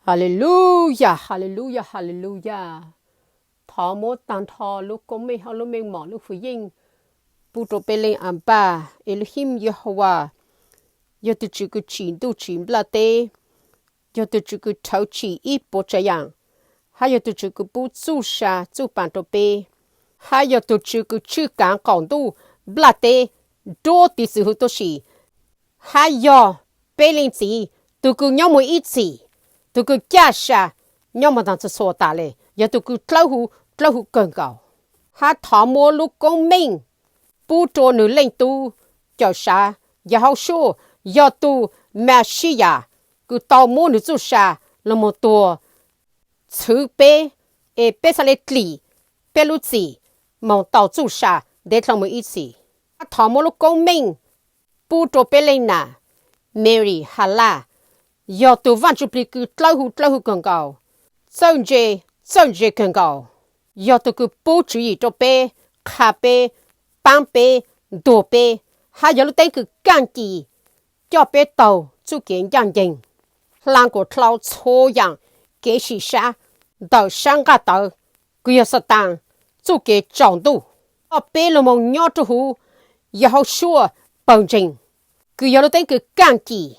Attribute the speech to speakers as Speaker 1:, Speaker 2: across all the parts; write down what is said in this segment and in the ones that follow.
Speaker 1: Hallelujah, hallelujah, hallelujah. Thọ mô tàn thọ lúc công mê hào lúc mê mỏ lúc phụ yên. Bù trô bê lên ảm bà, Elohim Yeshua. Yo tu chú cứ chín tu chín bla tê. Yo tu chú cứ thấu chỉ ít bố trái yang. Hay yo tu chú cứ bù chú xa chú bàn trô bê. Hay yo tu chú cứ chư cán cổng tu bla tê. Đô tí sư hữu tô xì. Hay yo bê lên gì tu cứ nhau mùi ít gì. Tu cứ kia xa nhau mà đang cho số ta lệ. Yo tu cứ tlau hù cần cầu. Ha thọ mô lúc công minh. Bù trô nữ lên tu. Cho xa. Ya hao shô. Ya tu mẹ xì ya. Cứ tàu mô nữ chú xa. Là một tùa. Chứ bê. Ê bê xa lê tλì. Bê lũ gì. Mong tàu chú xa. Để lòng mô ít gì. Ha thọ mô lúc công minh. Bù trô bê lên nà. Mary hà la. Ya tu văn chú bì cứ tlau hù cần cầu. Chân dê cần cầu. Ya tu cứ bù chú ý trô bê. Khá bê. Bang bê. Đồ bê. Ha ya lúc tên cứ gan kỳ. Cho bê tàu chú kiến yang dình. Lang của tlau chô yang. Kế xì xa. Đào sang gà tàu. Cứ ya sát tàng. Chú kế trọng tu. Ở bê lô mong nhỏ chú hù. Ya hao xua. Bằng dình. Cứ ya lúc tên cứ gan kỳ.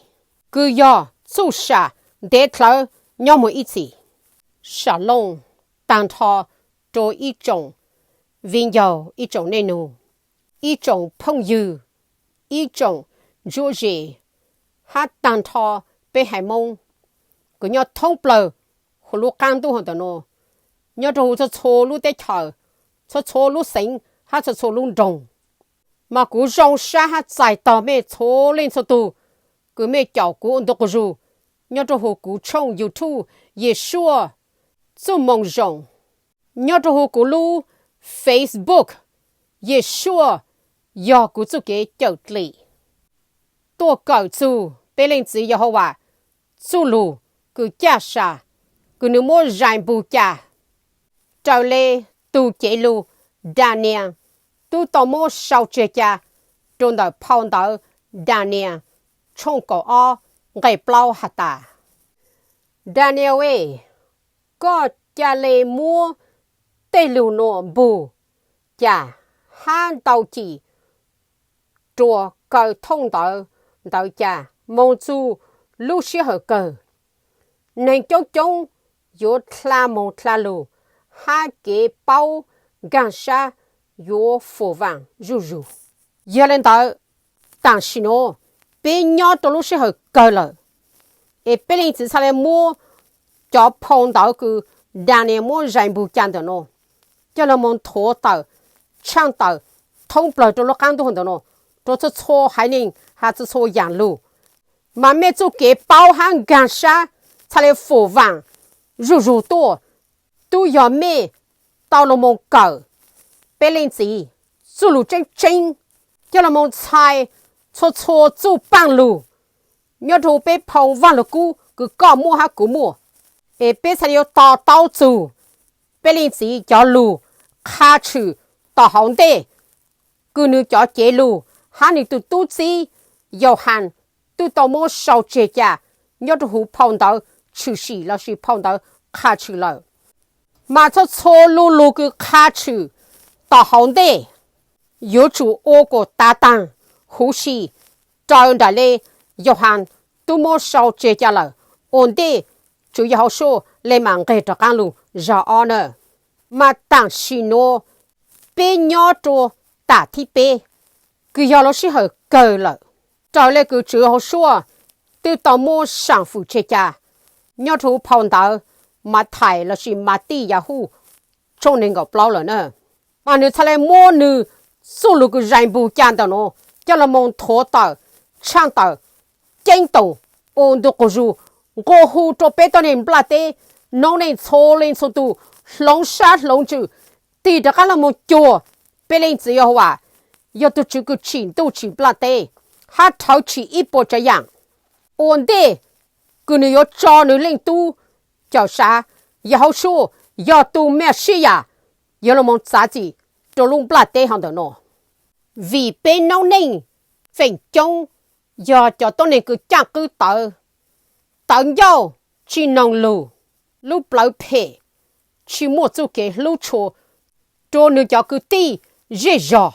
Speaker 1: Cứ ya chú xa. Để tàu nhỏ mùi ít gì. Shalom. Tàng thọ. Trô ít trọng. Vinh dầu ít trọng nê nụ. Ít trọng phong dư. Ít trọng dô dê. Hát tàng thọ bê hải mông. Cứ nhớ thông bờ. Hồ lũ cang tu hồn tà nô. Nhớ trò hù cho chô lũ tế thở. Cho chô lũ sinh. Hát cho chô lũ rồng. Mà cú rồng xa hát giải tà mê chô lên cho tu. Cứ mê chào cú ổn độc rù. Nhớ trò hù cú trông YouTube. Yeshua. Chú mong rồng. Nhớ trò hù cú lũ Facebook. Yeshua. Ya cú chú kế chậu lì. Tô cầu chú. Bê lên chí ya hô à. Chú lù. Cứ chá xa. Cứ nữ mô ràng bù chá. Trào lê. Tu chế lù. Đà niang. Tu tò mô sao chế chá. Trôn đảo phong đảo. Đà niang. Trông cổ o. Ngày blau hạt tà. Đà niang ê. Có chá lê mua. Tê lù nô bù. Chá. Hán tàu chỉ. Chùa cầu thông đạo. Đạo chá. Mông chú. Lúc xí hở cờ. Nên chống. Yo tla mông tla lù. Ha kế bao. Gan xa. Yo phổ vàng. Rù. Yo lên đạo. Tàng xí nô. Bê nhỏ tổ lúc xí hở cờ lờ. Ê bê lên chỉ xa lê mua. Cho phong đạo cứ. Đàn nè mua ràng bù chán tờ nô. Cho là mông thố tờ. Chang tờ. Thông bờ cho lúc căng tu hồn tờ nô. Cho cho chô hải ninh. Ha cho chô yang lù. Mà mẹ chú kế bao hàng gan xa. Chá lê phổ vàng. Rù tố. Tu yò mẹ. Tao lô mông cờ. Bê lên chỉ. Chú lù chênh. Cho là mông chai. Chô chú băng lù. Nhớ thù bê phong vàng lù cú. Cứ có mua ha cú mua. Ê bê chá lê tao chú. Bê lên chỉ cho lù. Khá chữ. Tao hóng đê. Cứ nữ cho chế lù. Há nữ tu chí. Yêu hàn. Tu tao mô sao chế chá. Nhớ thù phong đảo. Chữ xì là xì phong đảo. Khá chữ lờ. Mà cho chô lù cứ khá chữ. Tao hóng đê. Yếu chủ ô cổ tá tăng. Hú xì. Cho ơn đà lê. Yêu hàn. Tu mô sao chế chá lờ. Ôn đê. Chú yêu số. Lê mạng ghê trò căng lù. Rõ ơn nè. Mà tặng xì nô. Bê nhỏ trô. Tả thi bê. Cứ yêu lô xí hở cờ lờ. Cho lê cứ chú yêu số. Tư tao mô sản phụ chế chá. Nhớ thú phong đảo. Mà thải là xí mà tì yà hù. Trông nên gọc lâu lờ nè. Mà nữ thà lê mô nữ. Sú lù cứ ràng bù chán tao nô. Cho là mông thố tao. Chang tao. Chênh tông. Ôn đô cổ rù. Ngô hù trô bê tao nên blá tê. Nông nên chô lên sô tù. Long sát long chữ. Tì đã khá là mông chùa. Bê lên chỉ yêu hòa. Yêu tù chữ cứ chỉnh tù chỉnh blá tê. Hát tháo chỉ ít bộ trái yang. Ôn đê. Cứ nữ yếu cho nữ lên tu. Chào xa. Yêu hậu xô. Yêu tu mẹ xí ya. Yêu là mong giá trị. Trô lung blá tê hằng tờ nô. Vì bê nông nên. Phèn chông. Yêu cho tôi nên cứ chạc cứ tờ. Tận dâu. chỉ nông lu bảo phê chỉ một chỗ cái lu chua cho nữ cho cứ ti dễ dò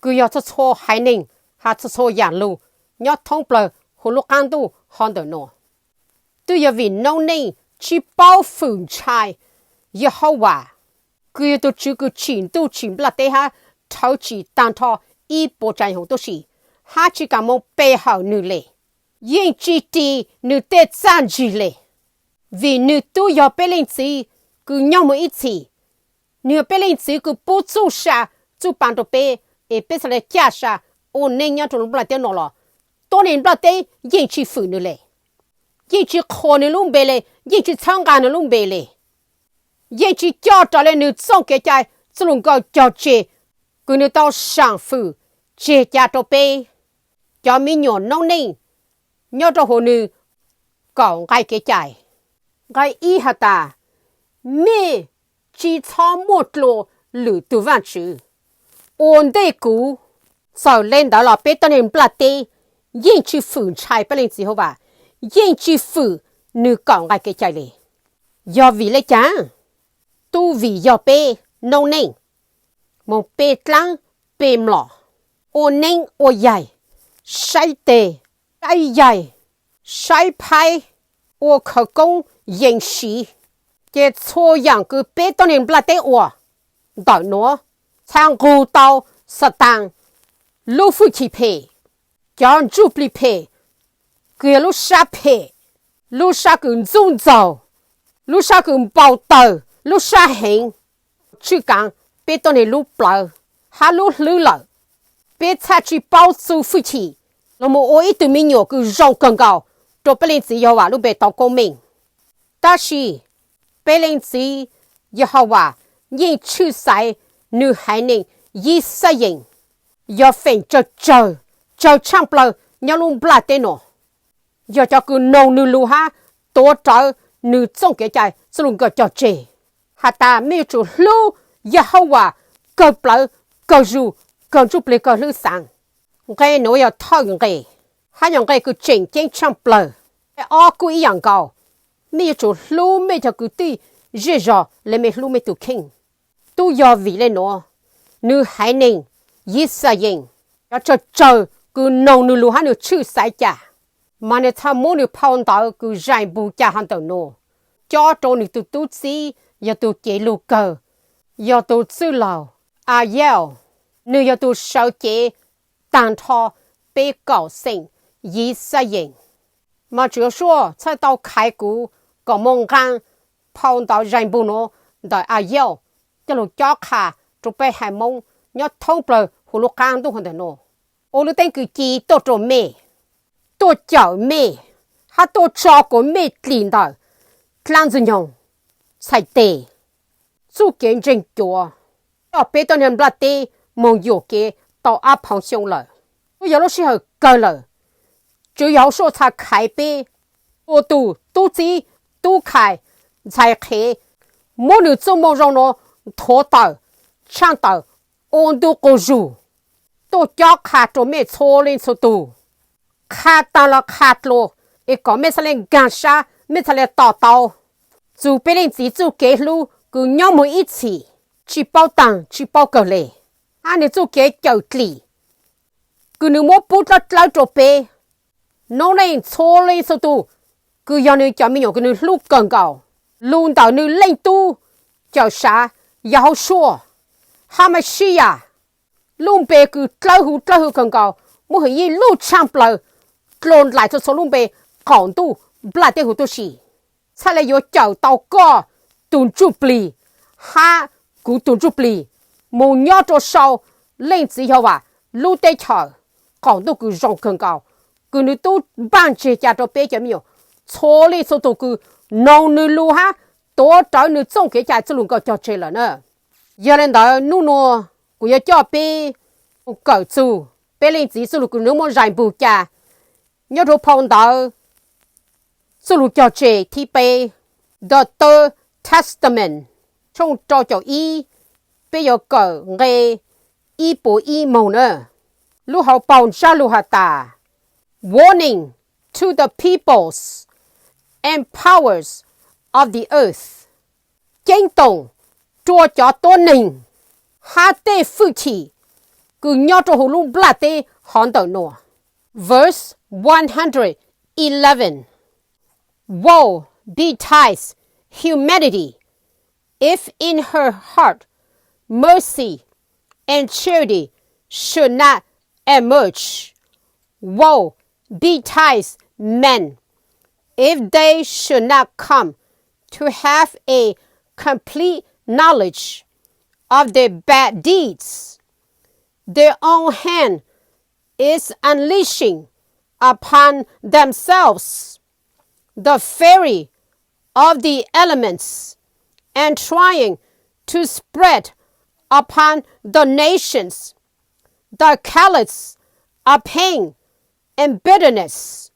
Speaker 1: cứ要做错海宁还做错养路要通不了葫芦干度看得喏都要为农民去保护菜以后啊cứ要到这个钱都钱不了底下投资当他一波战后都是他只敢么背后女嘞因之地女的站住嘞vì nữ都要被领子cứ nhau một ít gì nữ被领子cứ bố chú sa chú bàn đồ bê e bây giờ là cha sa ôn nên nhau trong lúc là tiếng nó tôi nên bắt tay yên chỉ phụ nữ lệ yên chỉ khó nữ luôn bê lệ yên chỉ tham gia nữ luôn bê lệ yên chỉ cho trả lại nữ xong cái trái chỉ luôn có cho chế cứ nữ tao sang phụ chế cha đồ bê cho mình nhỏ nông ninh nhau trong hồ nữ còn cái trái cái ý hả ta mẹ chỉ cho một lô lử từ vạn chữ ổn định cũ sau lên đó là bé tao nên bắt tay yên chỉ phụ trai bắt lên gì hả bà yên chỉ phụ nữ còn cái trái này do vì lấy chả tu vì do bé nông ninh một bé lăng bé mỏ ổn ninh ổn dài sai tệ sai dài sai phai ổn khởi công yên sĩ cái错样个别当年不来得我，到喏，唱古道适当，路夫去配，讲主不配，给路沙配，路沙跟中走，路沙跟报道，路沙行，去讲别当年路不，哈路路了，别才去报仇夫妻，那么我一对民谣个肉更高，做不能只要话路别到公民，但是。贝林子以后话，因出世女孩呢，以适应，要分就唱不了，要弄不来的喏，要叫个农女路哈，多找女种给在，只能够叫这，哈达没有做路以后话，够不了，够不了个路上，我侬要讨厌个，还用个正唱不了，阿姑一样高。mấy chỗ lú mấy cho cứ ti dễ dò lấy mấy lú mấy tụ kinh tu do vì lên nó nữ hải ninh ý sa yên cho chờ cứ nông nữ lú hắn nữ chữ sai chả mà nữ tham mô nữ phong tạo cứ giải bù chả hắn tàu nó cho trâu nữ tụ tụ xí do tụ chế lú cờ do tụ sư lào à yeo nữ do tụ sao chế tàn thọ bê cầu sinh ý sa yên mà chúa說才到開股個夢間碰到人不諾在阿腰一路腳下就被係夢一通不葫蘆間都可能諾我哋等佢記多做咩多做咩還多照顧咩領導這樣用才對做見證咗要俾到人不得夢有嘅到阿旁上來我有時候夠了只要說他開杯，我都知都開才開，冇你做冇讓我拖到唱到温度高住，都腳卡做咩錯連錯度，卡到了卡咯，一個咩事嚟幹啥，咩事嚟叨叨，做別人自做記錄，佢nhau冇一起去報單去報告嚟，啊你做記舊例，佢你冇不得來做杯。nông lên错lên số tu cứ do nữ cho mình cái nữ lúc cần cầu luôn tạo nữ lên tu cho sa giáo số ham mà xí à luôn bề cứ trâu hú cần cầu mỗi người lúc chăm bờ lộn lại cho số luôn bề còn tu lại tiêu hú tu xí sao lại có chậu tàu co tuần chụp lì ha cú tuần chụp lì một nhớ cho sau lên chỉ hiệu à lúc tây chờ còn tu cứ rong cần cầu cứ nữ tu ban chế cha cho bé chấm nhiều错哩số tu cứ nông nữ lu ha tổ trái nữ trồng cái cha chỉ luôn có cho chế là nữa giờ lên đó nu nu cũng cho bé cởi chu bé lên chỉ số cứ nữ muốn rải bù cha nhớ đồ phong đó số luôn cho chế thì bé the Third Testament trong cho y bé giờ cởi nghe y bố y màu nữa lu hậu bảo ra lu hạt ta warning to the peoples and powers of the earth. Chánh tổng chua cho tô nình. Ha tê phu chỉ. Cứ nhớ cho hồ lung bla tê hòn tàu nọ. Verse 111. Woe betides humanity if in her heart mercy and charity should not emerge. Woe betides men if they should not come to have a complete knowledge of their bad deeds. Their own hand is unleashing upon themselves the fury of the elements and trying to spread upon the nations the callous of pain and bitterness.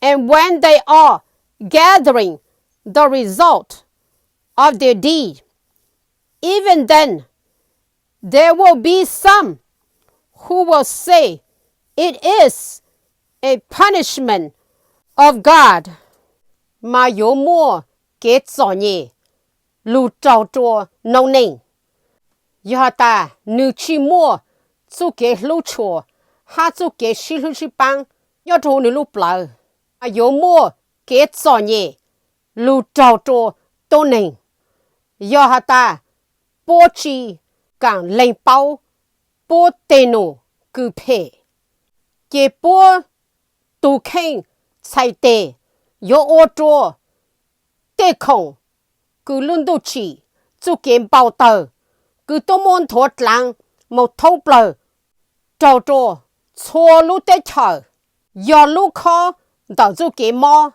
Speaker 1: And when they are gathering the result of their deed, even then there will be some who will say it is a punishment of God. Mà yếu mua kết giỏ nhẹ, lù trào trùa nâu nền. Yếu ta nữ chi mua, chú kế lù chùa, ha chú kế xí lù xí băng, yếu trù nữ lù blau. Mà yếu mua kết giỏ nhẹ, lù trào trùa tô nền. Yếu ta bố chi càng lên bao, bố tê nụ cư phê. Kế bố tù kênh chạy tê, yếu ô trùa, tê khổng, cứ luôn đô chỉ, chú kiếm bao tờ, cứ tô môn thuột lăng, một thâu bờ, trò trò, chua lũ tê thở, yếu lũ khó, đào chú kiếm mò,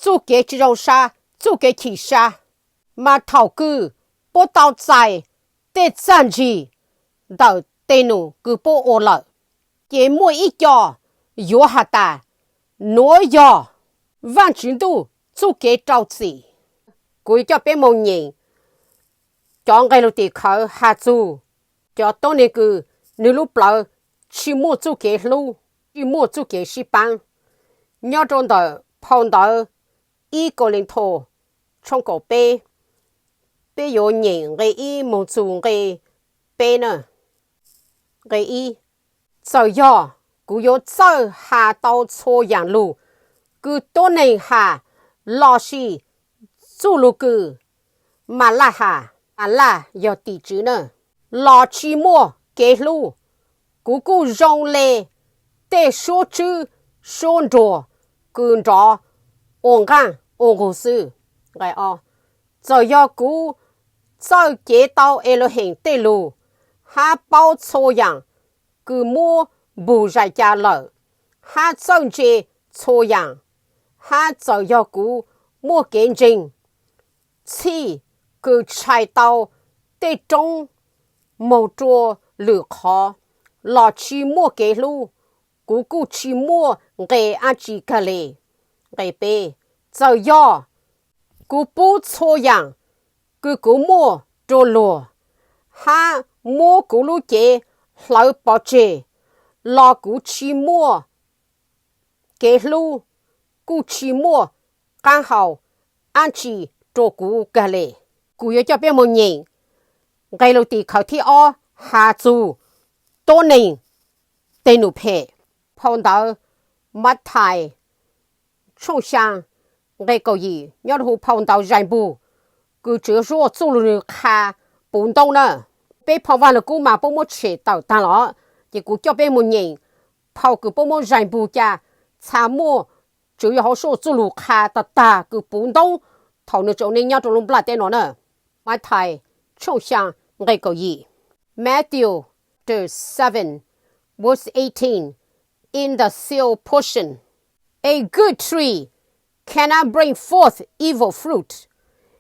Speaker 1: chú kiếm chỉ rau xa, chú kiếm chỉ xa, mà thảo cư, bố tàu dài, tê chẳng gì, đào tê nụ cứ bố ô lợ, kế mua ít cho, yếu hạ ta, nói yếu, vạn chính đủ, chú kế trao gì. Cúi cho bé mông nhìn, cho ngay lúc tì khởi hạ chú, cho tốt này cứ, nếu lúc bảo, chỉ mua chú kế lưu, chỉ mua chú kế sĩ băng. Nhớ trong đó, phong đó, ý cô linh thô, trong cổ bé, bé yếu nhìn, gây ý mông chú gây bé nè, gây ý. Giờ yếu, cú yếu giờ hạ tàu chô yang lưu, cứ tốt này hạ, lo xì, chú lù cư, mà là hà, mà là yếu tỷ chứ nè. Lò chi mua, kế lù, cú cú rong lê, tê số chư, số rùa, cư rõ, ổn găng, ổn gù sư. Vậy giờ yếu cú, giờ kế tàu ê lô hình tê lù, ha bao chô yang, cư mua bù giải gia lợ, ha chân chê chô yang, ha giờ yếu cú, mua kiến trình. Chi cứ chạy tàu tê trông màu chua lửa khó lò chi mua kế lưu cú cú chi mua ghê á chi cà lê ghê bê giờ yò cú bú chô yang cứ cú mua trô lùa ha mua cú lưu chế lão bảo chế lò cú chi mua kế lưu cú chi mua càng hào ăn chi trô cú gà lê. Cú yếu cho bé môn nhìn. Ngay lâu tì khảo thi o hà chú tô nền tên nụ phê. Phong đạo mắt thai trông sang ngay cầu gì nhớ hù phong đạo ràng bù. Cứ chứa rô chú lù khá bốn đông nè. Bé phong văn là cú mà bố mô chế tạo tăng lọ. Thì cú cho bé môn nhìn. Phong cứ bố mô ràng bù cha chá mô chứa yếu hò sô chú lù khá tà tà cứ bốn đông. Thảo nữ chỗ nên nhau trong lùng bạc tên nó nè. Mắt thai trông sang ngay cầu gì. Matthew 7 verse 18 in the seal portion. A good tree cannot bring forth evil fruit,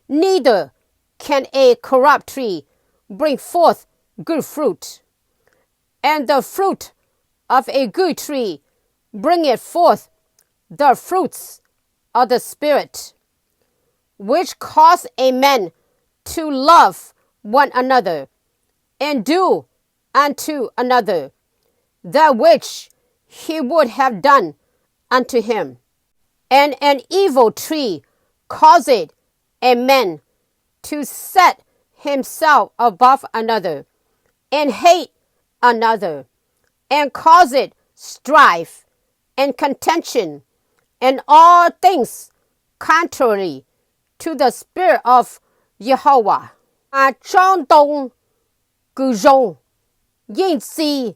Speaker 1: neither can a corrupt tree bring forth good fruit. And the fruit of a good tree bringeth forth the fruits of the Spirit, which cause a man to love one another, and do unto another that which he would have done unto him. And an evil tree causeth a man to set himself above another, and hate another, and causeth strife and contention, and all things contrary to the spirit of Yeshua. Mà trong đông cử rong, yên si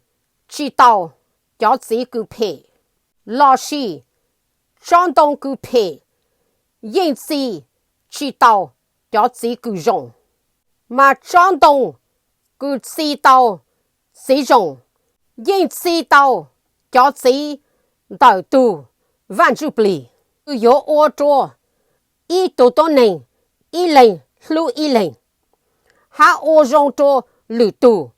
Speaker 1: chỉ đạo cho chỉ cử phê. Lo si trong đông cử phê, yên si chỉ đạo cho chỉ cử rong. Mà trong đông cử chỉ đạo chỉ rong, yên si đạo cho chỉ đạo tu vạn chủ bì. Có ô tô, ý đồ tô nền, ý lệnh, lưu ý lệnh. Hạ ô rong tô lưu tu,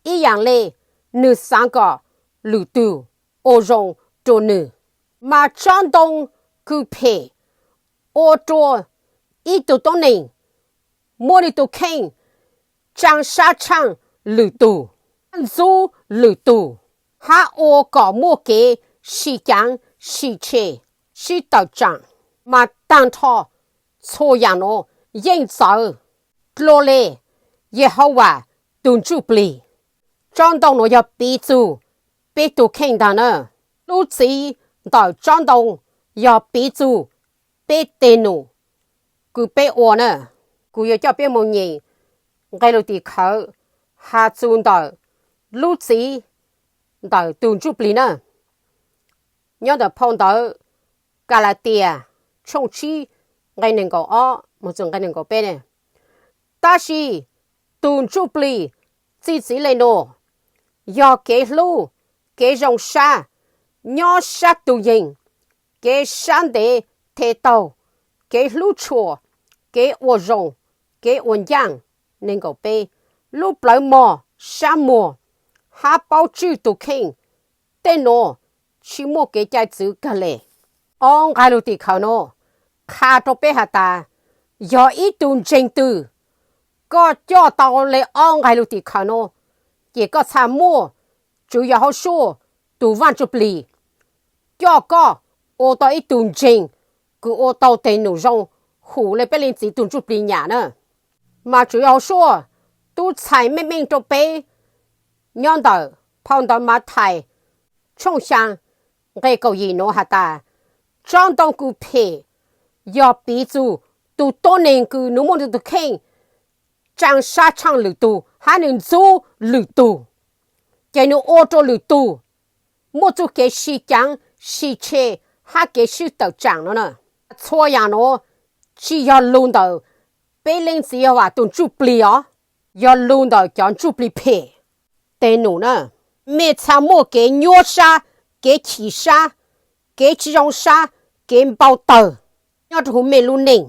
Speaker 1: ý dạng lệ, nữ sáng cả lưu tu, ô rong tô nữ. Mà trong đông cử phê, ô tô, ý đồ tô nền, mô đi tô kênh, trang sát trang lưu tu, dù lưu tu. Hạ ô có mô kế, xì chẳng, xì chê, xì tàu chẳng. Mà tăng thọ, chô yàng nô, yên giáo, lô lê, Yeshua, tùn chú bì. Trong đông nô yà bí chú, bí tù kênh đàn nơ. Lũ chí, đào trong đông, yà bí chú, bí tê nụ, cú bí ổ nơ. Cú yà cho bí mô nhì, ngay lô tì khẩu, hạ chú đào, lũ chí, đào tùn chú bì nơ. Nhớ đào phong đào, gà là tìa, trông chi, ngay nền gò ó, một dòng ngay nền gò bê nè. Ta xì, tùn chú bì, chỉ lên nô. Do kế lưu, kế rong xa, nhỏ sát tù dình, kế sáng đế thế tàu, kế lưu chùa, kế ô rong, kế ôn giang, nên gò bê, lưu bởi mò, xa mùa, hạ bao chư tù kinh, tên nô, chỉ mô kế chai chữ gà lệ. Ông gai lưu tì khảo nô, khá trô bê hạ ta, do ý tùn chênh tư, có cho tàu lệ ông gai lưu tì khảo nô, chỉ có xa mua, chủ yếu hậu số, tù văn chụp lì. Cho có, ô tàu ý tùn chênh, cứ ô tàu tên nụ rong, hủ lệ bê linh chỉ tùn chụp lì nhà nè. Mà chủ yếu hậu số, tù chai mê mênh trô bê, nhon tàu, phong tàu mà thai, trông sang, gây cầu gì nô hạ ta. Trong đông cú phê, do bí chú, tù tô nền cú nụ mô tù kênh, trang sát trang lưu tù, hạ nền dô lưu tù. Cái nụ ô tô lưu tù, mô chú kế xì chẳng, xì chê, hạ kế xì tàu chẳng nó nè. Chua yàng nó, chỉ yò lùn tàu, bê linh xì yò hòa tùn chú bì yò, yò lùn tàu chọn chú bì phê. Tên nụ nè, mẹ chá mô kế nhô xa, kế chỉ xa, kế chỉ rong xa, kế bao tờ. Nhớ chú mê lưu nền.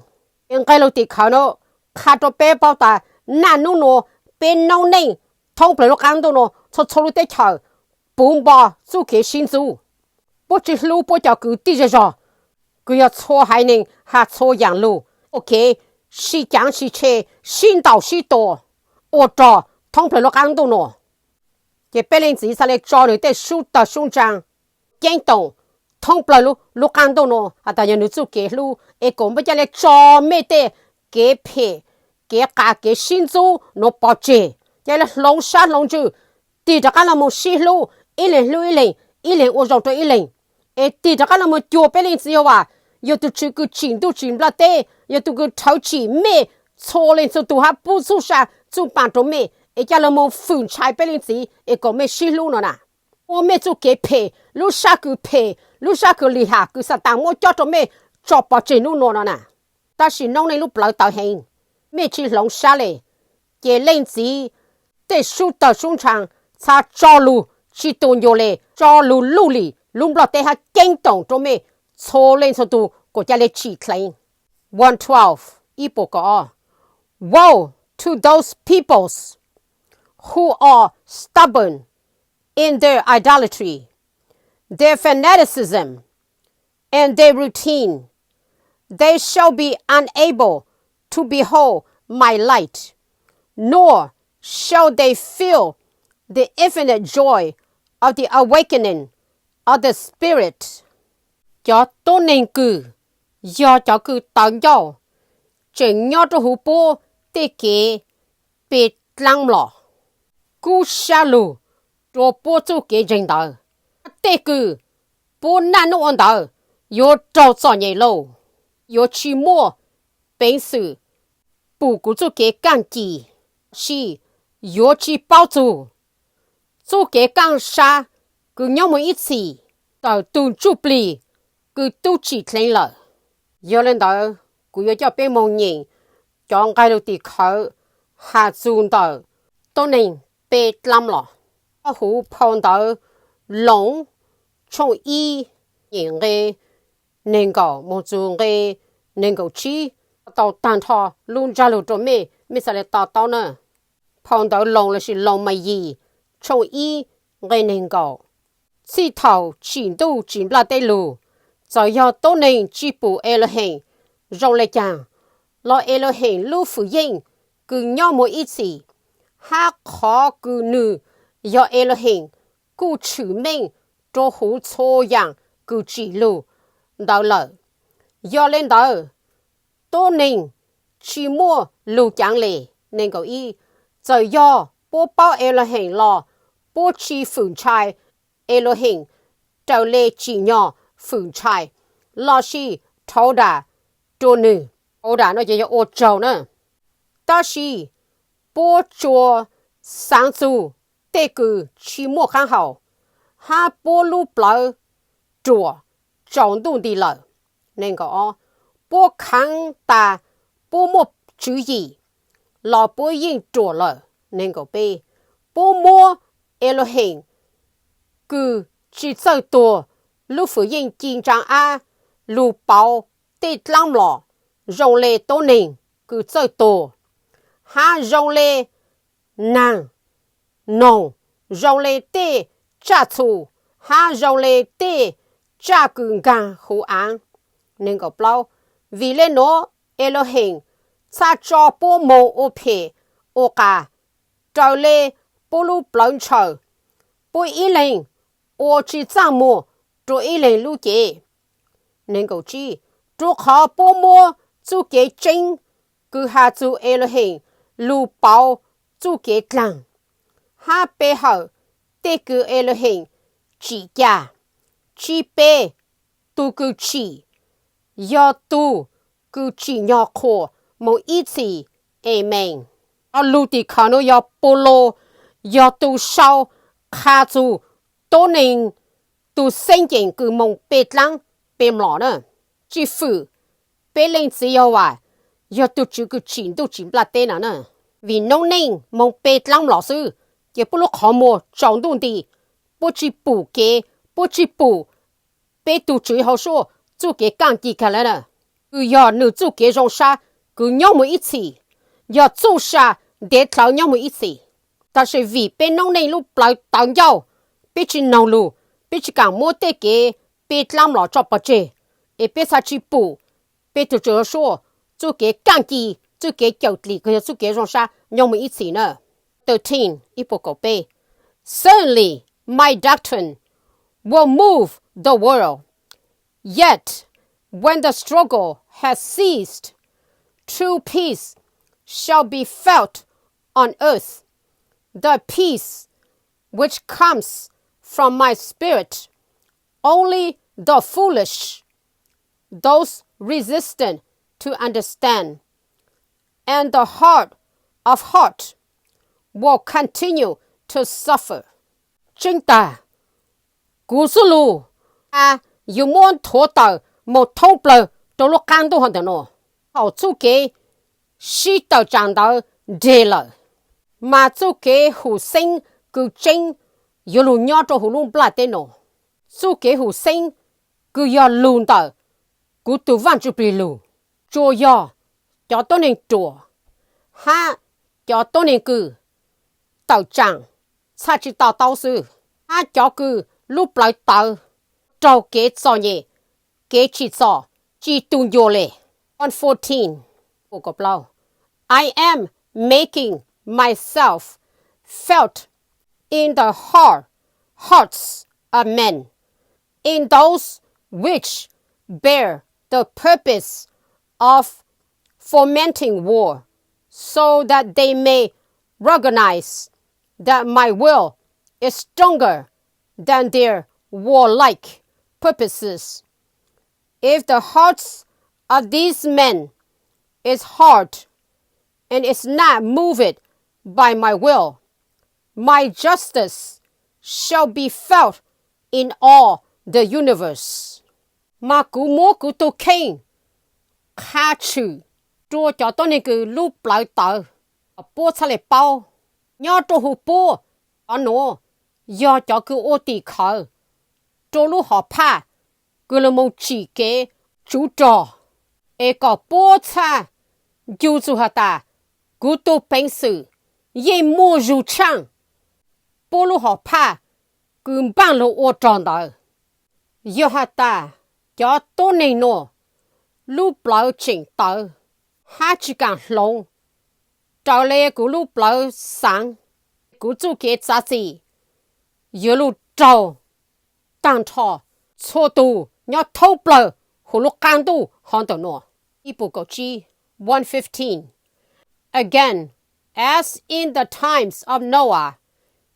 Speaker 1: Nhưng cái lâu tì khảo nó, khá cho bê bao tờ, nà nụ nô, bê nâu nền, thông bởi lúc ăn đồ nô, cho chô lưu tế chào, bùm bò, chú kế xin chú. Bố chỉ lưu bố chào cứ đi ra rồi. Cứ yà chô hai nền, hạ chô yàng lưu. Ok, xì chẳng xì chê, xin đào xì đồ. Ô trò, thông bởi lúc ăn đồ nô. Cái bê linh chỉ xa lệ cho nữ tế xu tờ xung trang. Giang tổng, thông bởi lúc ăn đồ nô. Hà ta yà nữ chú kế lưu, ê cũng bây giờ lệ cho mê tế, kế phê, kế cả kế xin chú, nó bỏ chê. Yà lệ lòng sát lòng chư. Tì ra cả là một xí lưu, ý lệnh ô rộng cho ý lệnh. Ê tì ra cả là một chùa bê linh chỉ hòa. Yà tù chư cứ chỉnh tù chỉnh bà tế, yà tù cứ thấu chỉ mê, chô lên cho tù hạ bù chú xa, chú bàn trò mê. Ê chà là một phường trái bê linh chỉ, ê có mê xí lưu nó nà. Ô mê chú kế phê, lưu xa cứ phê, lưu xa cứ lì hạ, cứ xa tàng mô cho mê, cho bỏ chế lưu nó nà. Ta xí nông này lúc bảo tàu hình, mê chỉ lòng xa lệ. Kế linh chỉ, tế su tờ xuống trang, cha cho lưu, chỉ tồn dô lệ, cho lưu lưu lì, lúc bảo tế hạ kinh tổng cho mê, chô lên cho tù, của cha lệ chỉ klein. 112, ý bộ có. Woe to those peoples who are stubborn in their idolatry, their fanaticism, and their routine. They shall be unable to behold my light, nor shall they feel the infinite joy of the awakening of the Spirit. cho tôi nên cử do cho cử tạo nhau chừng nhau cho hữu bố tê kế bê lăng lọ cú xa lù cho bố chú kế rình đờ tê cử bố năn ôn đờ yo trâu cho nhảy lâu yo chi mua bánh sự bù cú chú kế càng kỳ xì yo chi bao chú kế càng xa cứ nhau một ít xì tờ tùn chú bì cứ tu chỉ lên lợ yo lên đờ cú yo cho bên mong nhìn chọn cái đầu tì khởi hạ dùn đờ tôi nên bê lắm lọ hú phong đờ lông trong y nhìn cái nên cầu một chú cái nên cầu chi tàu tàn thọ luôn ra lù cho mẹ sẽ lại tàu nữa phong đờ lông là sự lông mày gì trong y cái nên cầu chỉ thầu chỉ tu chỉ là tây lù giờ do tôi nên chỉ bù Elohim rồi lại chàng lo Elohim lu phụ yên cứ nhau một ít gì ha khó cứ nữ do Elohim cứ chữ mình cho hữu cho yang cứ chỉ lu đó là do lên đó tôi nên chỉ mua lu chẳng lệ nên có ý giờ do bố bao Elohim lo bố chỉ phụ trai Elohim trao lệ chỉ nhỏ phụ trai lo si thấu đà cho nữ thấu đà nó chỉ có ô trâu nữa ta si bố cho sáng chú tê cử chỉ mua kháng hậu ha bố lu bờ chùa trọng động đi lợ nên có bố kháng ta bố mua chữ gì lo bố yên chùa lợ nên có bê bố mua Elohim cứ chỉ sợ tổ lu phụ yên kinh trang a lu bảo tê lăng lọ rong lê tô nền cứ sợ tổ ha rong lê nàng nông rong lê tê cha chủ ha rong lê tê cha cưng gan hữu an nên có bao vì lẽ nó Elohim cha cho bố mồ ô phê ô cả trao lê bố lu bận chờ bố ý lên ô chỉ trang mồ rồi ý lên lu kế nên có chi chú khó bố mồ chú kế chính cứ ha chú Elohim lu bảo chú kế lăng ha bê hậu tê cứ Elohim chỉ gia chỉ bê tu cứ chỉ do tu cứ chỉ nhỏ khổ một ít gì amen ở lu thì khả nó do bố lô do tu sau khá chú tố nên tu sinh kiện cứ mong bê lăng bê mỏ nữa chỉ phụ bê lên chỉ yếu à do tu chú cứ chỉ là tên nữa vì nông nên mong bê lăng lọ sư也不如考么长动的不去补给不去补被读最好说做给干地开来了要你做给种啥cứ nhau một ít gì giờ做啥để thảo nhau một ít gì但是vì bên nông nên lúc lại tạo nhau biết chỉ nông lu biết chỉ càng mua tê kế biết làm lọ cho bớt chế biết sao chỉ bù biết từ chỗ số做给干地做给教理个做给种啥nhau một ít gì nữa 13 Ipokope. Certainly, my doctrine will move the world. Yet, when the struggle has ceased, true peace shall be felt on earth. The peace which comes from my spirit, only the foolish, those resistant to understand, and the hard of heart will continue to suffer. Chính ta, cú sư lù, yêu muốn thổ tờ một thông bờ cho lúc càng đô hơn được nó. Hậu chú kế, sĩ tờ chẳng tờ đề lợi. Mà chú kế hữu sinh cứ chính, yêu lù nhỏ cho hữu lùng bà tên nó. Chú kế hữu sinh cứ yêu lùn tờ, cú tù văn chú bì lù. Chú yêu, cho tôi nên chùa. Ha, cho tôi nên cử. Tàu chẳng, cha chỉ tàu tàu sư, ha cho cứ lúc lại tàu, trâu kế cho nhẹ, kế chỉ tung vô lệ. 114, cô có bao. I am making myself felt in the hearts of men, in those which bear the purpose of fomenting war, so that they may recognize that my will is stronger than their warlike purposes. If the hearts of these men is hard and is not moved by my will, my justice shall be felt in all the universe. Mà cú mô cú tô kênh khá chữ chua cho tôi nên cứ lúc lại tờ bố xa lệ bao nhớ trô hù bố ở nó do cho cứ ô tì khờ trô lúc họ pa cứ là một chỉ kế chú trò ê có bố xa dù dù hà ta cú tô bánh sự yê mô dù chăng bố lúc họ pa cứ bằng lộ ô tròn đó do hà ta cho tôi nên nó lúc lại chỉnh tờ hát chỉ càng lông trao lê của lúc lại sáng của chú kế giá trị yếu lúc trao tăng thọ chô tù nhớ thâu bờ hồ lúc càng tù hòn tờ nọ Ibu Cầu Chi 1:15. Again, as in the times of Noah,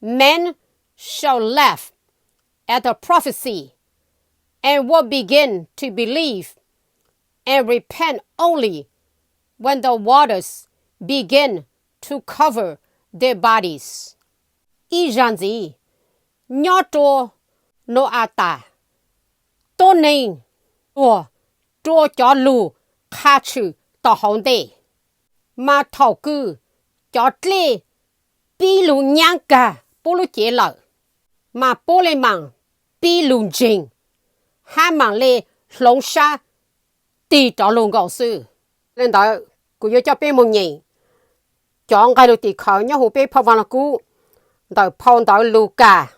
Speaker 1: men shall laugh at the prophecy and will begin to believe and repent only when the waters begin to cover their bodies. Ijanzi, nyoto no ata, to name, or to cho lu, kachu, to honde. Ma thảo cư, cho tle, bi lu nhang ca, bolu chế lợ. Ma bole mang, bi lu jing, ha mang le, long sha, ti cho lùng gạo sư. Lên đó, cô yêu cho bé mông nhỉ. Chọn cái đồ tì khảo nhá hồ bé phao vào là cú. Đó phao đó Licas.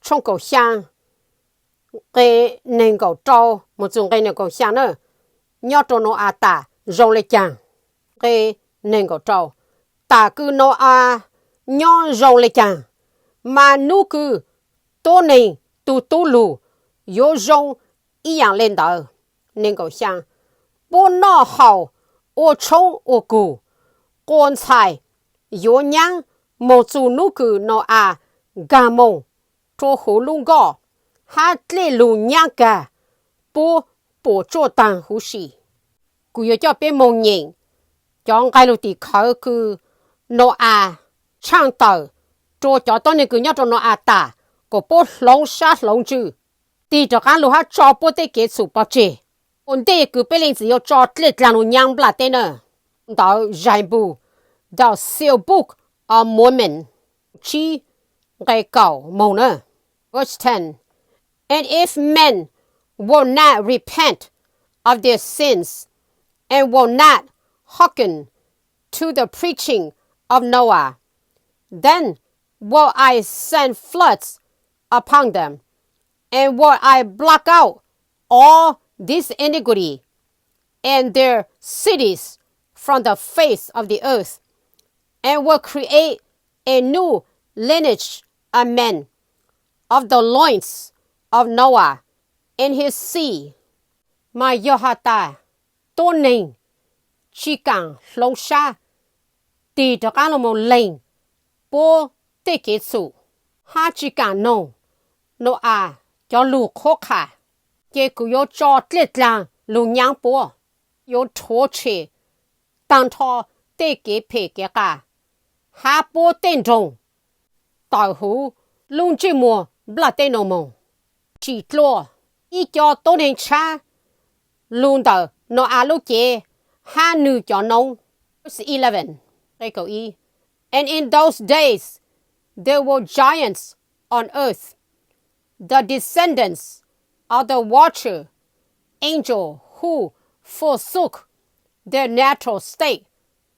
Speaker 1: Trong cầu sang. Cái nền cầu trâu. Một dùng cái nền cầu sang nữa. Nhớ cho nó à ta. Rong lê chàng. Cái nền cầu trâu. Ta cứ nó à. Nhớ rong lê chàng. Mà nụ cứ. Tô nền. Tu lù. Yếu rong. Ý dạng lên đó. Nền cầu sang. Bố nó hào. Ô trông ô cù. Con菜有娘冇做那个那啊干梦做好龙高还来龙娘个不做当呼吸古有叫别梦人将该路地考个那啊唱到做叫到那个要做那啊打个不龙杀龙珠地着干路还找不得给出不接我得个别人只要找得让路娘不拉的呢到人部 The Seal Book of Mormon. Chi Gai Gao Mona. Verse 10. And if men will not repent of their sins and will not hearken to the preaching of Noah, then will I send floods upon them, and will I block out all this iniquity and their cities from the face of the earth, and will create a new lineage of men of the loins of Noah in his sea. Mà Yohata, tôn nền, chỉ càng lông xa, tì cho các lộ một lệnh, bố tê kết sự, ha chỉ càng nông, nô à, cho lù khô khả, kê cụ yếu cho tiết làng lù nhang bố, yếu thô chê, tăng thọ tê kế phê kế cả, ha bố tên rồng, tạo hú, lung chê mùa, bla tên nông mông, chỉ lô, ý cho tôn nền cha, lung tờ, nó à lúc chế, ha nữ cho nông. Verse 11. Đây câu ý. And in those days, there were giants on earth, the descendants of the watcher angel who forsook their natural state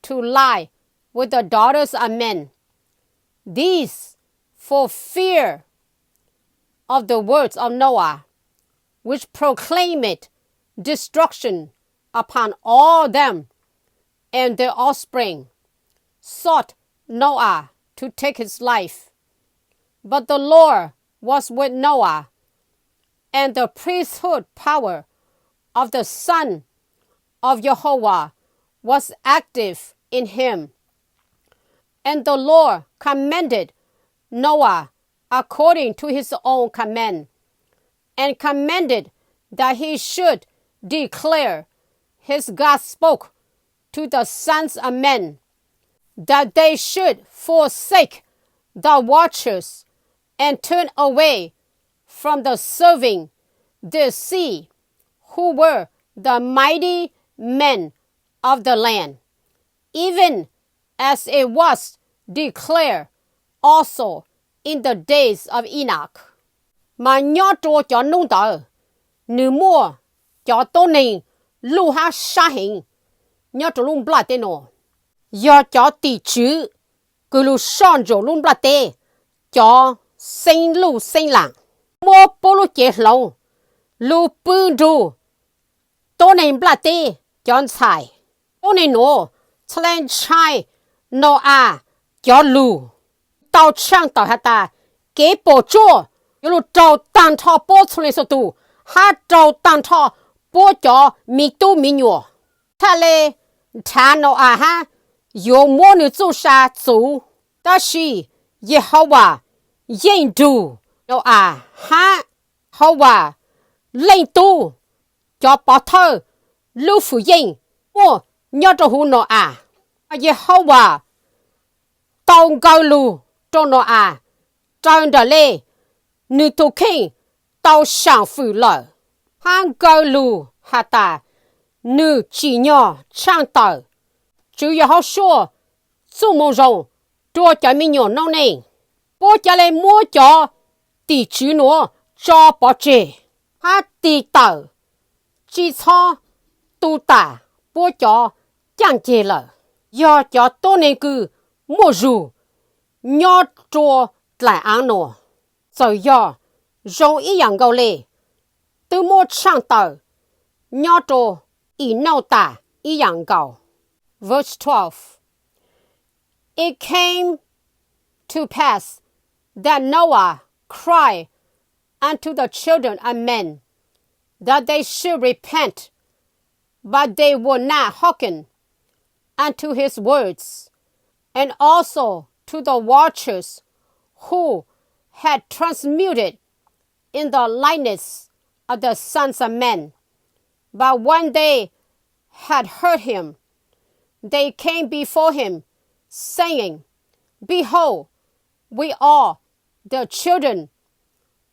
Speaker 1: to lie with the daughters of men. These, for fear of the words of Noah, which proclaimed destruction upon all them and their offspring, sought Noah to take his life. But the Lord was with Noah, and the priesthood power of the Son of Yeshua was active in him. And the Lord commanded Noah according to his own command, and commanded that he should declare his gospel to the sons of men, that they should forsake the watchers and turn away from the serving the sea, who were the mighty men of the land, even as it was declared also in the days of Enoch. Mà nhỏ trô cho nông tờ, nữ mua cho tô này lưu ha sa hình, nhỏ trô lung bla tê nô. Do cho tỷ chữ, cứ lưu son trô lung bla tê, cho sinh lưu sinh lặng. Mua bố lưu chế lâu, lưu bưng rù, tô này bla tê, cho xài. Tô này nô, cha lên chai, nô à, cho lưu. Tao chang tao hạt ta, kế bộ chua, yếu lưu trâu tàn thọ bố chú lên sô tù, hát trâu tàn thọ bố cho mi tu mi nhua. Thà lê, thà nô à ha, yếu mua nữ chú sa chú, ta xì, yê hô hòa, yên đủ, nô à ha, hô hòa, lên tu, cho bỏ thơ, lưu phủ yên, mua nhớ cho hù nô à, yê hô hòa, tao ngao lưu, cho nô à, tròn đà lê, nữ tu kinh, tao sẵn phủ lợ. Hang ngao lưu, hà ta, nữ chỉ nhỏ, trang tờ. Chú yếu hô xua, chú mông rồng, chua cho mình nhỏ nông nền. Bố cho lên mua cho, tỷ chú nó, cho bỏ chê. Há tỷ tờ, chỉ cho, tu tả, bố cho, chẳng chê lợ. Do cho tô nên cư, mua rù, nhỏ chua lại án nổ. Rồi do, rồng ý dạng gâu lê, từ mua trang tờ, nhỏ chua, ý nâu tả, ý dạng gâu. Verse 12. It came to pass that Noah cried unto the children of men that they should repent, but they would not hearken unto his words, and also to the watchers who had transmuted in the likeness of the sons of men. But when they had heard him, they came before him, saying, Behold, we are the children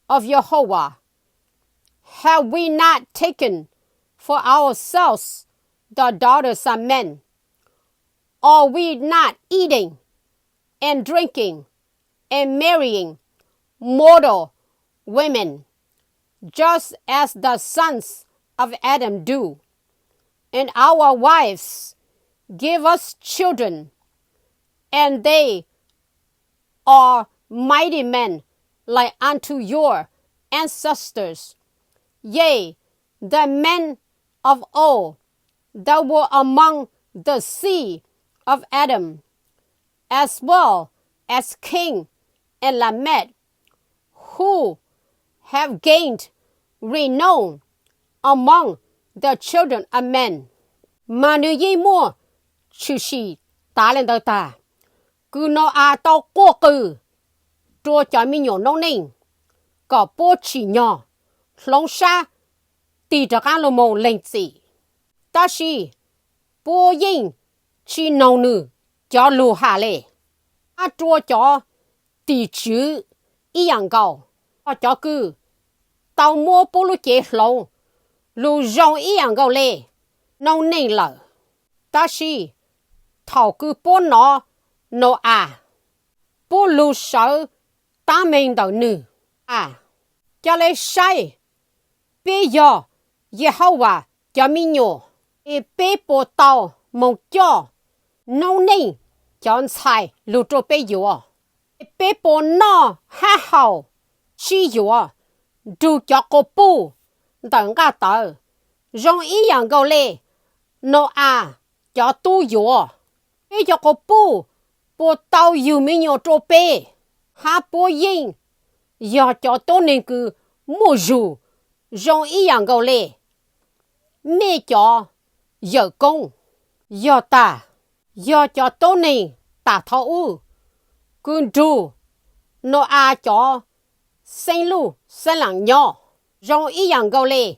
Speaker 1: of Yeshua. Have we not taken for ourselves the daughters of men? Are we not eating and drinking and marrying mortal women, just as the sons of Adam do? And our wives give us children, and they are mighty men like unto your ancestors. Yea, the men of old that were among the seed of Adam, as well as King and Lamech, who have gained renown among the children of men. Mà nữ yi mua, chư sĩ ta lên đời ta, cứ nó à tao cô cử, chua cho mình nhỏ nông ninh, có bố chỉ nhỏ, lòng xa, tì cho các lô mô lên gì. Ta sĩ, bố yên, chỉ nông nữ, cho lù hạ lệ. À chua cho, tì chữ, ý dạng gạo, cho cứ, tao mua bố lù chế lòng, lù rong ý dạng gạo lệ, nông ninh lợ. Ta sĩ, thảo cứ bố nó à. Bố lù sợ, ta mình đầu nữ, à. Cho lấy sai, bây giờ, Yeshua cho mình nhỏ, bê bố tàu mong cho, nông ninh, chọn xài lù trô bê nhỏ. Bê bố nó hạ hào, chi nhỏ, đủ cho cô bố, đừng gà tờ, rong ý dạng gầu lê, nó à, cho tu nhỏ. Bê cho cô bố tàu dù mình nhỏ trô bê, hạ bố yên, giờ cho tô nên cứ mua rù, rong ý dạng gầu lê. mẹ cho giờ công giờ ta giờ cho tôi này ta thọ u cứ du nó cho sinh lu sinh lặng nhỏ rong ý dạng gầu lệ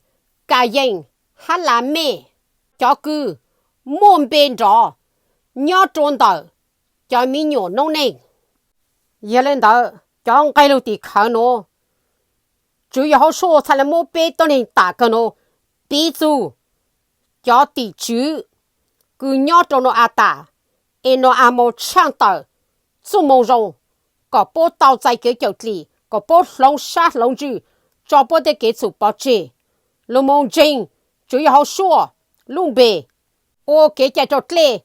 Speaker 1: cả dân hát là mẹ cho cứ muôn bên rõ nhỏ trốn tờ cho mình nhỏ nông nền giờ lên tờ cho cái lưu tì khả nó chủ yếu họ số thay là mua bê tôi nên tạ cơ nó ví dụ cho tì chứ cứ nhỏ trốn nó ta em nó một trang tờ dù mong rong có bố tàu dài kế kiểu lì có bố lông sát lông dư cho bố để kế chủ bảo chế lúc mong trình chủ yếu họ số lung bề ô kế chạy cho lê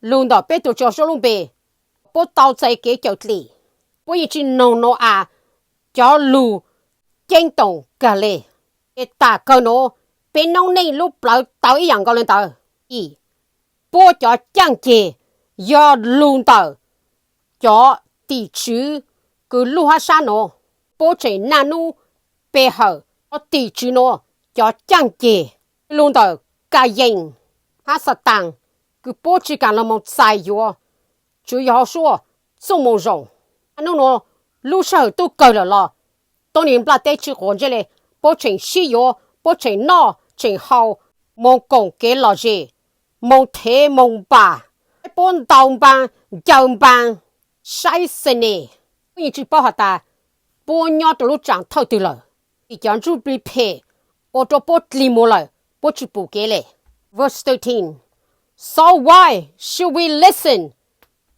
Speaker 1: lung đó bê tổ cho số lung bề bố tàu dài kế kiểu lì bố ý chí nông nó cho lù chênh tổng cả lê để ta cơ nó bên nông này lúc bảo tàu ý dạng gọi lên tàu ý bố cho chẳng chê do lung tàu cho tỷ chứ cứ lưu hạ sa nó bố chế nà nu bê hờ tỷ chứ nó cho chẳng chê luôn tờ cả dân hạ sa tăng cứ bố chế cả là một sai yếu chú yếu số dùng mong rộng nó lưu sở tu cơ là tôi niệm là tế chứ hồn chứ lệ bố chế sĩ yếu bố chế nó chế hào mong công kế là gì mong thế mong bà bốn đồng bàn dòng bàn sai sinh nè như chỉ bảo ta bố nhỏ từ lúc chẳng thâu từ lời thì chẳng chú bị phê ô tô bố lì mô lời bố chỉ bù kế lệ verse 13 so why should we listen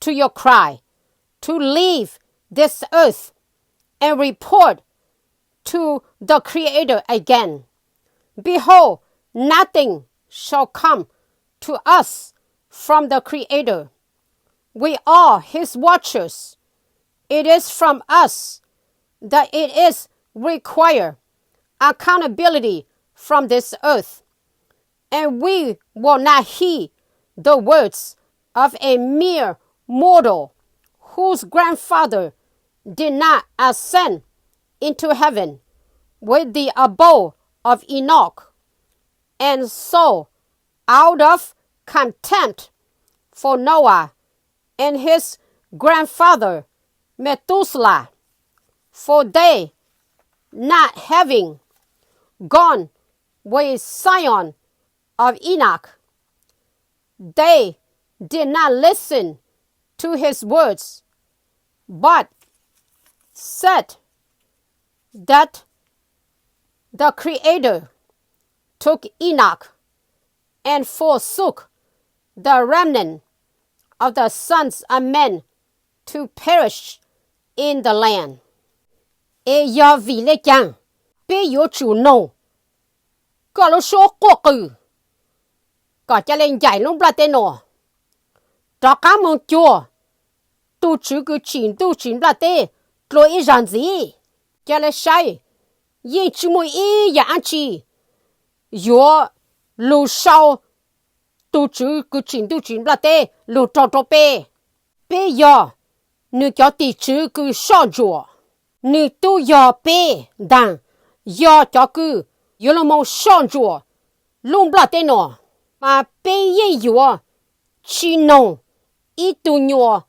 Speaker 1: to your cry to leave this earth and report to the Creator again behold nothing shall come to us from the Creator we are his watchers. It is from us that it is required accountability from this earth. And we will not heed the words of a mere mortal whose grandfather did not ascend into heaven with the abode of Enoch. And so, out of contempt for Noah and his grandfather Methuselah, for they, not having gone with Sion of Enoch, they did not listen to his words, but said that the Creator took Enoch and forsook the remnant of the sons of men to perish in the land. E ya vi le chang, be yo chủ nông, có lo số quốc cử, có cho lên giải lông bla tên nọ, cho cá mong chùa, tu chữ cứ chín bla tê, rồi ý rằng gì, cho lên sai, yên chú mùi ý ya anh chi, yo lù sau, tu chữ cứ chín bla tê, lù trò bê, bê yo, nữ cho tỷ chữ cứ sọ chùa, nữ tu yo bê đàn, yo cho cứ, yo là mong sọ chùa, lông bla tê nọ, mà bê ye yo, chi nông, ít tu nhỏ,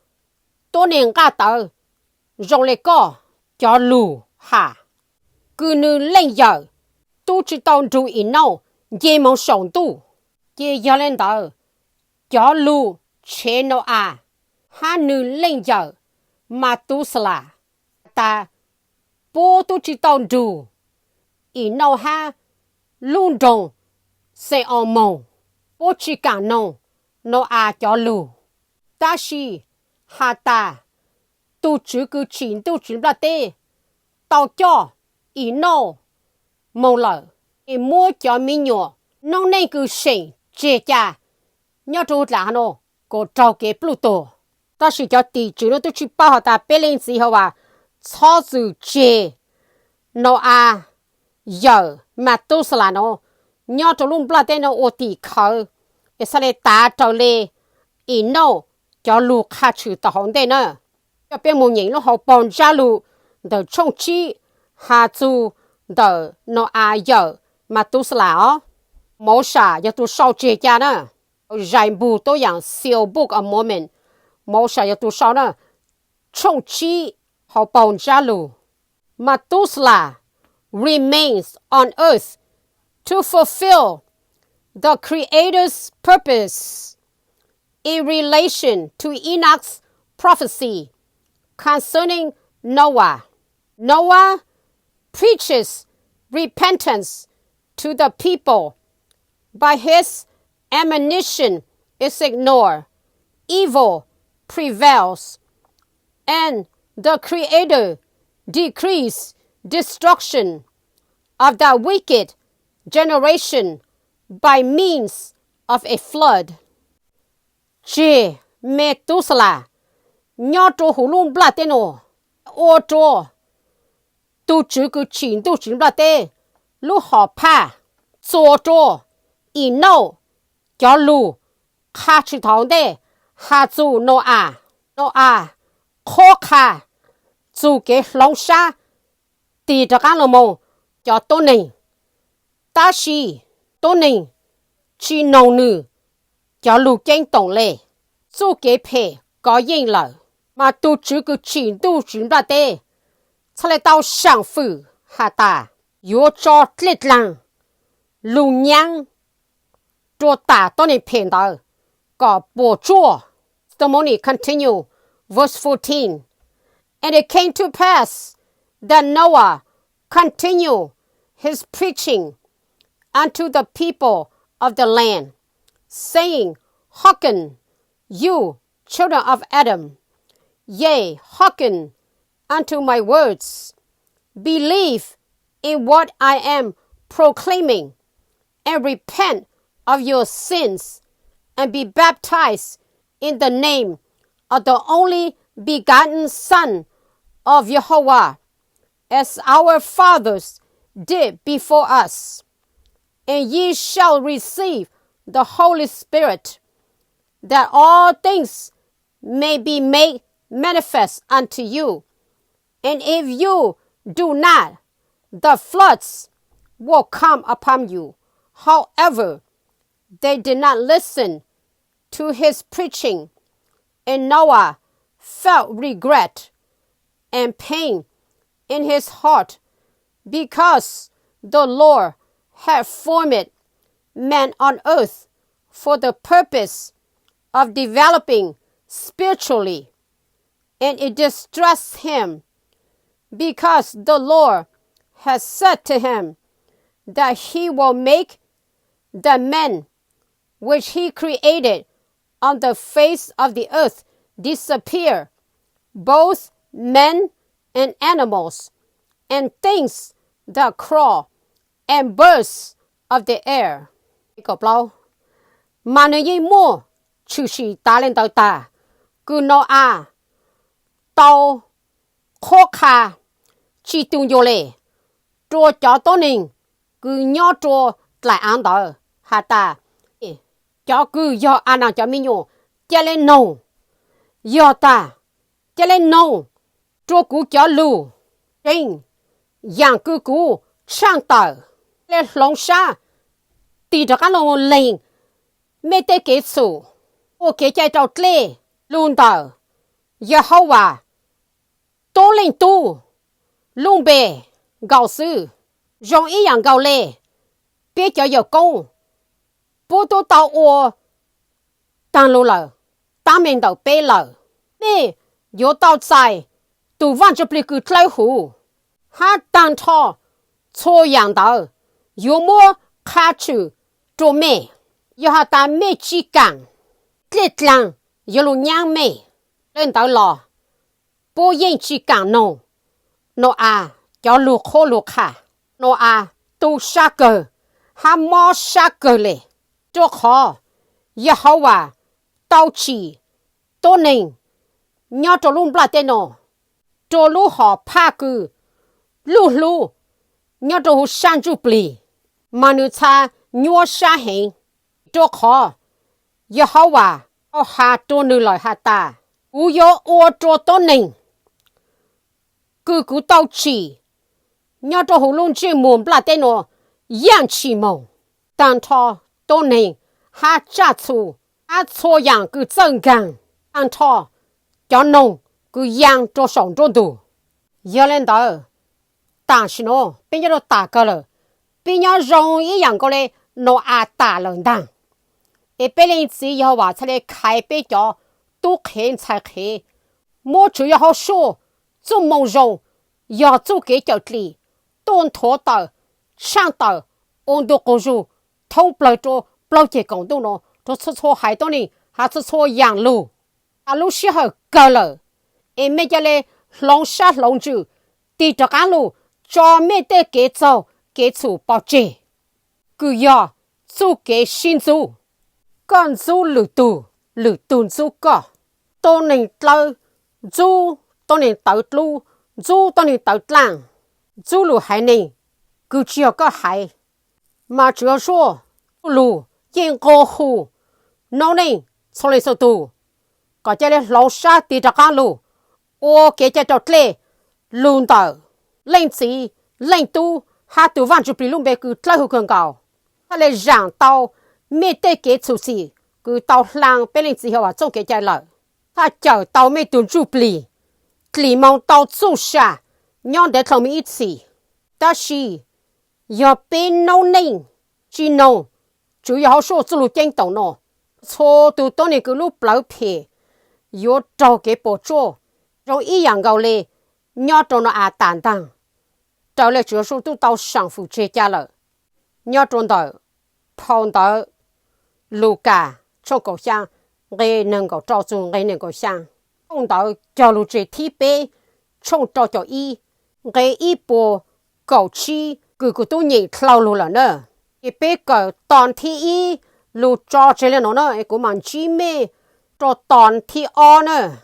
Speaker 1: tôi nên gà tờ, rồi lại có, cho lù, hả, cứ nữ lên giờ, tu chỉ tao trụ ý nào, dê mong sống tu, dê giờ lên tờ, cho lù, chế nó ha nữ lên giờ, mà tu sla, ta, bố tu chỉ tao trụ, ý nào ha, luôn đồng, sẽ ổn mong, bố chỉ cả nông, nó cho lù, ta chỉ, ha ta, tu chữ cứ chín là tê, tao cho, ý nào, mong lỡ, ý mua cho mình nhỏ, nông nên cứ sinh, chế cha, nhớ trút là nó, có trao kế Pluto, ta chỉ cho tỷ chữ nó tu chỉ bảo ta bê lên gì hả bà, cho dù chế, nó giờ, mà tu sla nó, nhớ cho luôn bla tên nó ô tỷ khờ, để sao lại ta trao lê, ý nào, cho lù khá chữ tao hông đây nữa. Cho bên một nhìn nó họ bọn ra lù, đỡ trông chi, hà chú, đỡ nó giờ, mà tu sla ó. 冇啥要都少这家呢，人不都样小不个 moment， 冇啥要都少呢，冲击好帮家路。Methuselah remains on earth to fulfill the Creator's purpose in relation to Enoch's prophecy concerning Noah. Noah preaches repentance to the people, but his admonition is ignored. Evil prevails, and the Creator decrees destruction of that wicked generation by means of a flood. Che Methuselah nhớ trô hủ luôn bla tên ồ ô trô tu chữ cứ chín tu chín bla tê lu họ pa chô trô ý nâu cho lu khá chữ thong đê hà chú nô à khó khá chú kế lòng xa tì cho các lòng mô cho tô nình ta xì tô nình chi nông nữ cho lu chênh tổng lệ chú kế phê có yên lời mà tu chữ cứ chín tu chín bla tê cho lại tao sang phụ hà ta yếu cho lết lăng lu nhang cho ta tô nình phê đó có bộ chua. The money continue, verse 14. And it came to pass that Noah continued his preaching unto the people of the land, saying, Hearken, you children of Adam, yea, hearken unto my words. Believe in what I am proclaiming, and repent of your sins, and be baptized in the name of the only begotten Son of Yeshua, as our fathers did before us. And ye shall receive the Holy Spirit, that all things may be made manifest unto you. And if you do not, the floods will come upon you. However, they did not listen to his preaching, and Noah felt regret and pain in his heart because the Lord had formed man on earth for the purpose of developing spiritually, and it distressed him because the Lord has said to him that he will make the men which he created on the face of the earth disappear, both men and animals, and things that crawl, and birds of the air. Cọp lâu, mà nếu như mua, chữ sĩ ta lên tàu ta, cứ nó tàu, khó khả, chỉ tung vô lệ, trô cho tốt ninh, cứ nhó trô lại án đó, hà ta, cho cứ do anh nào cho mình nhô, cho lên nông, do ta, cho lên nông, trô cú cho lù, trên, dạng cứ cú, sang tờ, lên lòng xa, tì cho các lòng lên, mê tê kế sủ, ô kế chạy trâu lê, luôn tờ, Yeshua, tố lên tu, luôn bề, gạo sư, dòng ý dạng gạo lê, bế cho giờ công, bố tố tàu ô, tăng lô lờ, tăng mình đầu bế lờ, nè, yếu tàu dài, tù văn cho bì cử trai hù, hát tăng thọ, chô dạng đầu, yếu mua khá chữ, trô mê, yếu hạ ta mê chi càng, lết lăng, yếu lù nhang mê, lên tàu lò, bố yên chi càng nông, nó cho lù khô lù khả, nó tu xa cờ, hà mò xa cờ lệ, cho khó, Yeshua, tao chỉ, tô nình, nhớ cho luôn bla tên nó, cho lũ họ pa cư, lũ, nhớ cho hù sang chú bì, mà nữ cha nhua xa hình, cho khó, Yeshua, ô hà tô nữ lời hà ta, ú yếu ô cho tô nình, cứ tao chỉ, nhớ cho hù luôn chê mồm bla tên nó, yang chỉ mồm, 但他都能还加粗还错样个真干但他叫弄个样做上做多有人到但是呢别人都打个了别人容易养过来弄啊打人当一别人只要话出来开别家都看才看莫主要好说做梦容要做给叫里东拖到上到温度高入通不了做不了解广东咯都吃错海多人还吃错养路啊路时候够了一没叫嘞龙沙龙珠地着干路专门的给走给出保证个要做给新做干做路途做个都能到做都能到路做都能到land做路还能个只要个还嘛主要说路因过户农人从来说多个家嘞老沙地着干路我给家到嘞路到领子领都哈都往就比路边个最后更高他来让到没得给出去个到浪别人之后啊做给家了他叫到没蹲住不里蒙到做下让得他们一起但是要被农人去弄主要说做路电动咯错都当你个路不老皮要找给补助让一样高嘞要找那啊担当到了主要都到上府这家了要找到碰到路嘎做个乡我能够照住我能够想碰到叫路这提杯冲照叫一我一波搞起个个都认套路了呢一杯个当天一路照这里呢一个蛮鸡妹做当天二呢